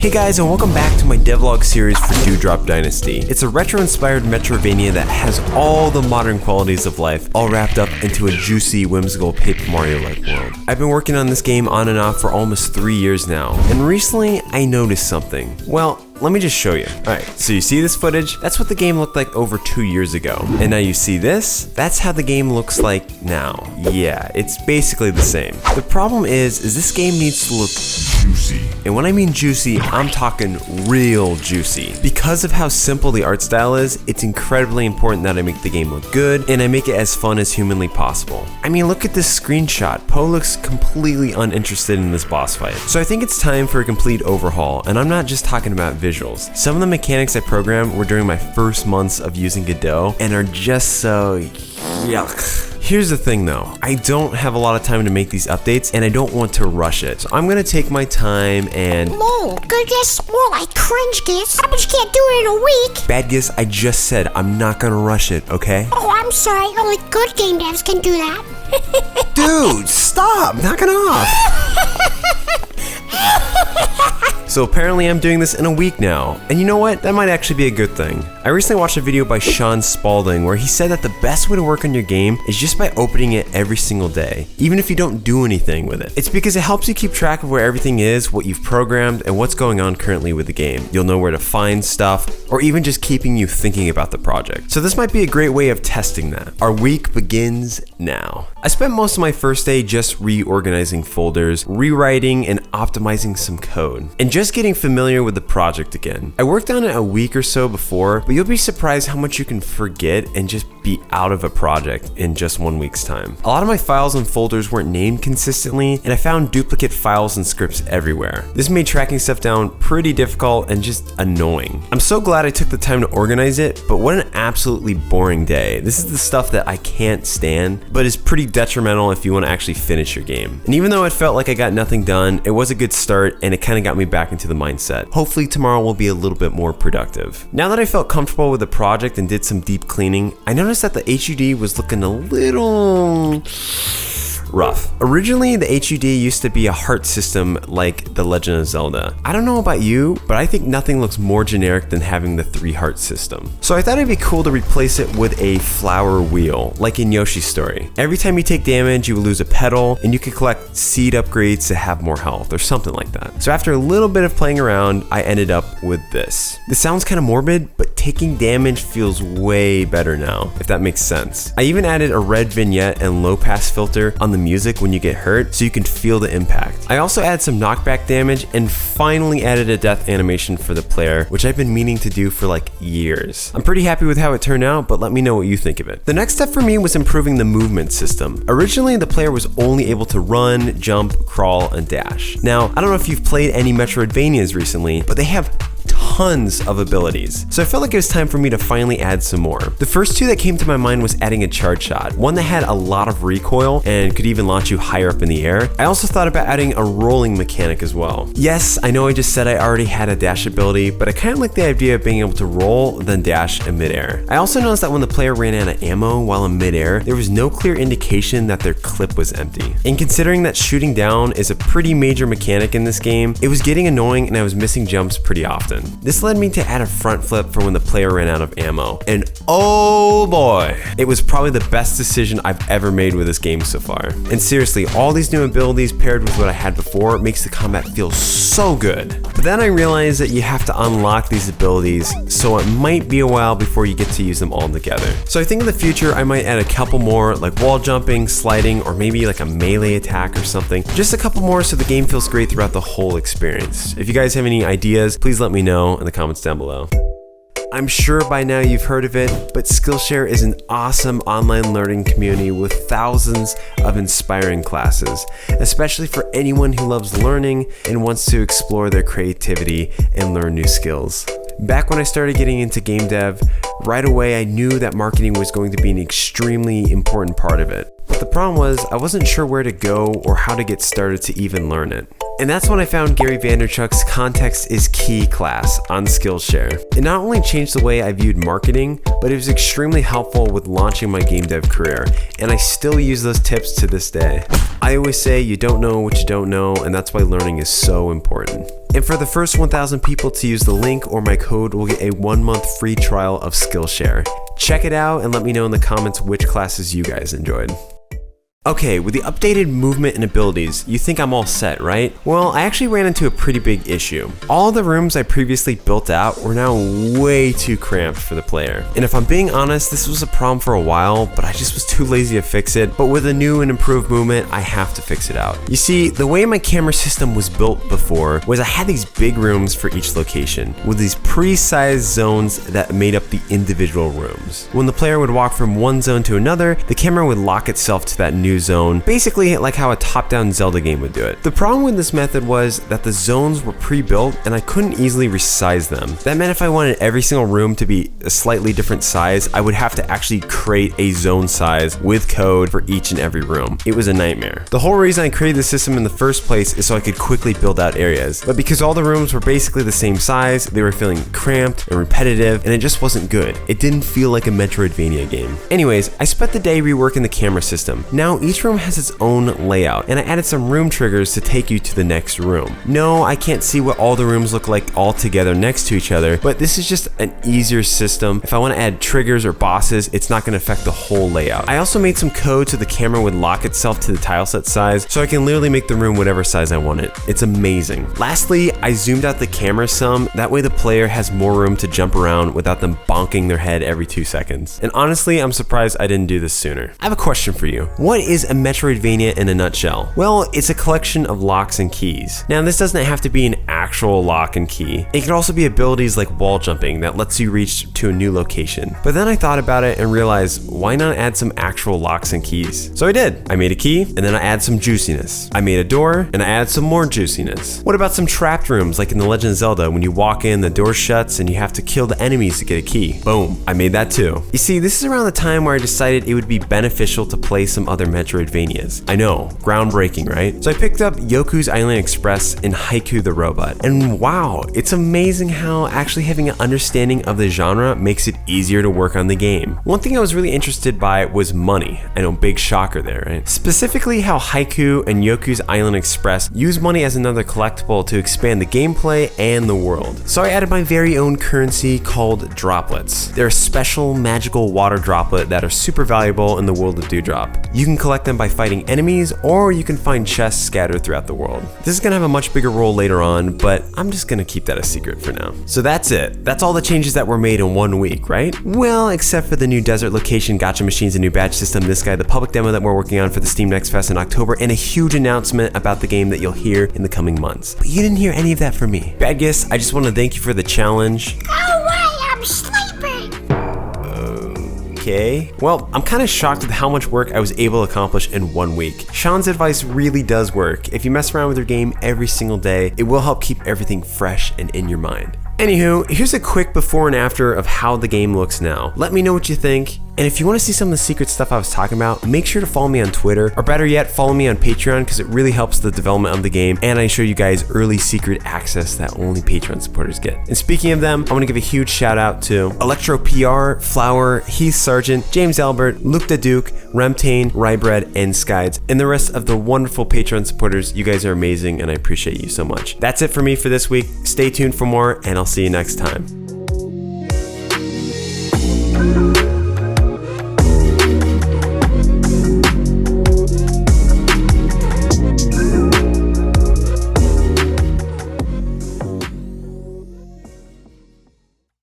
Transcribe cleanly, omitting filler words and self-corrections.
Hey guys, and welcome back to my devlog series for Dewdrop Dynasty. It's a retro-inspired Metroidvania that has all the modern qualities of life, all wrapped up into a juicy, whimsical Paper Mario-like world. I've been working on this game on and off for almost 3 years now, and recently I noticed something. Well, let me just show you. Alright, so you see this footage? That's what the game looked like over 2 years ago. And now you see this? That's how the game looks like now. Yeah, it's basically the same. The problem is this game needs to look juicy. And when I mean juicy, I'm talking real juicy. Because of how simple the art style is, it's incredibly important that I make the game look good, and I make it as fun as humanly possible. I mean, look at this screenshot. Poe looks completely uninterested in this boss fight. So I think it's time for a complete overhaul, and I'm not just talking about visuals. Some of the mechanics I programmed were during my first months of using Godot and are just so yuck. Here's the thing though, I don't have a lot of time to make these updates and I don't want to rush it. So I'm gonna take my time and... No, Goodgis, more like cringe-gis. But you can't do it in a week. Badgis, I just said I'm not gonna rush it, okay? Oh, I'm sorry, only good game devs can do that. Dude, stop, knock it off. So apparently I'm doing this in a week now, and you know what? That might actually be a good thing. I recently watched a video by Shaun Spalding where he said that the best way to work on your game is just by opening it every single day, even if you don't do anything with it. It's because it helps you keep track of where everything is, what you've programmed, and what's going on currently with the game. You'll know where to find stuff, or even just keeping you thinking about the project. So this might be a great way of testing that. Our week begins now. I spent most of my first day just reorganizing folders, rewriting, and optimizing some code, and just getting familiar with the project again. I worked on it a week or so before, but you'll be surprised how much you can forget and just be out of a project in just 1 week's time. A lot of my files and folders weren't named consistently, and I found duplicate files and scripts everywhere. This made tracking stuff down pretty difficult and just annoying. I'm so glad I took the time to organize it, but what an absolutely boring day. This is the stuff that I can't stand, but is pretty detrimental if you want to actually finish your game. And even though it felt like I got nothing done, it was a good start and it kind of got me back into the mindset. Hopefully tomorrow will be a little bit more productive. Now that I felt comfortable with the project and did some deep cleaning, I noticed that the HUD was looking a little rough. Originally, the HUD used to be a heart system like The Legend of Zelda. I don't know about you, but I think nothing looks more generic than having the 3-heart system. So I thought it'd be cool to replace it with a flower wheel, like in Yoshi's Story. Every time you take damage, you will lose a petal, and you can collect seed upgrades to have more health, or something like that. So after a little bit of playing around, I ended up with this. This sounds kind of morbid, but taking damage feels way better now, if that makes sense. I even added a red vignette and low pass filter on the music when you get hurt so you can feel the impact. I also added some knockback damage and finally added a death animation for the player, which I've been meaning to do for like years. I'm pretty happy with how it turned out, but let me know what you think of it. The next step for me was improving the movement system. Originally, the player was only able to run, jump, crawl, and dash. Now, I don't know if you've played any Metroidvanias recently, but they have tons of abilities. So I felt like it was time for me to finally add some more. The first two that came to my mind was adding a charge shot, one that had a lot of recoil and could even launch you higher up in the air. I also thought about adding a rolling mechanic as well. Yes, I know I just said I already had a dash ability, but I kind of like the idea of being able to roll, then dash in midair. I also noticed that when the player ran out of ammo while in midair, there was no clear indication that their clip was empty. And considering that shooting down is a pretty major mechanic in this game, it was getting annoying and I was missing jumps pretty often. This led me to add a front flip for when the player ran out of ammo. And oh boy, it was probably the best decision I've ever made with this game so far. And seriously, all these new abilities paired with what I had before makes the combat feel so good. But then I realized that you have to unlock these abilities, so it might be a while before you get to use them all together. So I think in the future, I might add a couple more, like wall jumping, sliding, or maybe like a melee attack or something. Just a couple more so the game feels great throughout the whole experience. If you guys have any ideas, please let me know in the comments down below. I'm sure by now you've heard of it, but Skillshare is an awesome online learning community with thousands of inspiring classes, especially for anyone who loves learning and wants to explore their creativity and learn new skills. Back when I started getting into game dev, right away I knew that marketing was going to be an extremely important part of it. But the problem was I wasn't sure where to go or how to get started to even learn it. And that's when I found Gary Vaynerchuk's Context is Key class on Skillshare. It not only changed the way I viewed marketing, but it was extremely helpful with launching my game dev career, and I still use those tips to this day. I always say you don't know what you don't know, and that's why learning is so important. And for the first 1,000 people to use the link or my code, we'll get a 1-month free trial of Skillshare. Check it out and let me know in the comments which classes you guys enjoyed. Okay, with the updated movement and abilities, you think I'm all set, right? Well, I actually ran into a pretty big issue. All the rooms I previously built out were now way too cramped for the player. And if I'm being honest, this was a problem for a while, but I just was too lazy to fix it. But with a new and improved movement, I have to fix it out. You see, the way my camera system was built before was I had these big rooms for each location, with these pre-sized zones that made up the individual rooms. When the player would walk from one zone to another, the camera would lock itself to that new zone, basically like how a top-down Zelda game would do it. The problem with this method was that the zones were pre-built and I couldn't easily resize them. That meant if I wanted every single room to be a slightly different size, I would have to actually create a zone size with code for each and every room. It was a nightmare. The whole reason I created the system in the first place is so I could quickly build out areas. But because all the rooms were basically the same size, they were feeling cramped and repetitive, and it just wasn't good. It didn't feel like a Metroidvania game. Anyways, I spent the day reworking the camera system. Now each room has its own layout, and I added some room triggers to take you to the next room. No, I can't see what all the rooms look like all together next to each other, but this is just an easier system. If I want to add triggers or bosses, it's not going to affect the whole layout. I also made some code so the camera would lock itself to the tileset size, so I can literally make the room whatever size I want it. It's amazing. Lastly, I zoomed out the camera some, that way the player has more room to jump around without them bonking their head every 2 seconds. And honestly, I'm surprised I didn't do this sooner. I have a question for you. What is a Metroidvania in a nutshell? Well, it's a collection of locks and keys. Now, this doesn't have to be an actual lock and key. It could also be abilities like wall jumping that lets you reach to a new location. But then I thought about it and realized, why not add some actual locks and keys? So I did. I made a key, and then I add some juiciness. I made a door, and I add some more juiciness. What about some trapped rooms like in The Legend of Zelda, when you walk in, the door shuts, and you have to kill the enemies to get a key? Boom, I made that too. You see, this is around the time where I decided it would be beneficial to play some other Metroidvanias. I know, groundbreaking, right? So I picked up Yoku's Island Express and Haiku the Robot. And wow, it's amazing how actually having an understanding of the genre makes it easier to work on the game. One thing I was really interested by was money. I know, big shocker there, right? Specifically how Haiku and Yoku's Island Express use money as another collectible to expand the gameplay and the world. So I added my very own currency called droplets. They're a special magical water droplet that are super valuable in the world of Dewdrop. You can collect them by fighting enemies, or you can find chests scattered throughout the world. This is gonna have a much bigger role later on, but I'm just gonna keep that a secret for now. So that's it. That's all the changes that were made in 1 week, right? Well, except for the new desert location, gacha machines, and new badge system, this guy, the public demo that we're working on for the Steam Next Fest in October, and a huge announcement about the game that you'll hear in the coming months. But you didn't hear any of that from me. Badgis, I just want to thank you for the challenge. No way, I'm sleeping. Okay. Well, I'm kind of shocked with how much work I was able to accomplish in 1 week. Shaun's advice really does work. If you mess around with your game every single day, it will help keep everything fresh and in your mind. Anywho, here's a quick before and after of how the game looks now. Let me know what you think. And if you want to see some of the secret stuff I was talking about, make sure to follow me on Twitter, or better yet, follow me on Patreon, because it really helps the development of the game, and I show you guys early secret access that only Patreon supporters get. And speaking of them, I want to give a huge shout out to Electro PR, Flower, Heath Sargent, James Albert, Luke the Duke, Remtain, Rybread, and Skides, and the rest of the wonderful Patreon supporters. You guys are amazing, and I appreciate you so much. That's it for me for this week. Stay tuned for more, and I'll see you next time.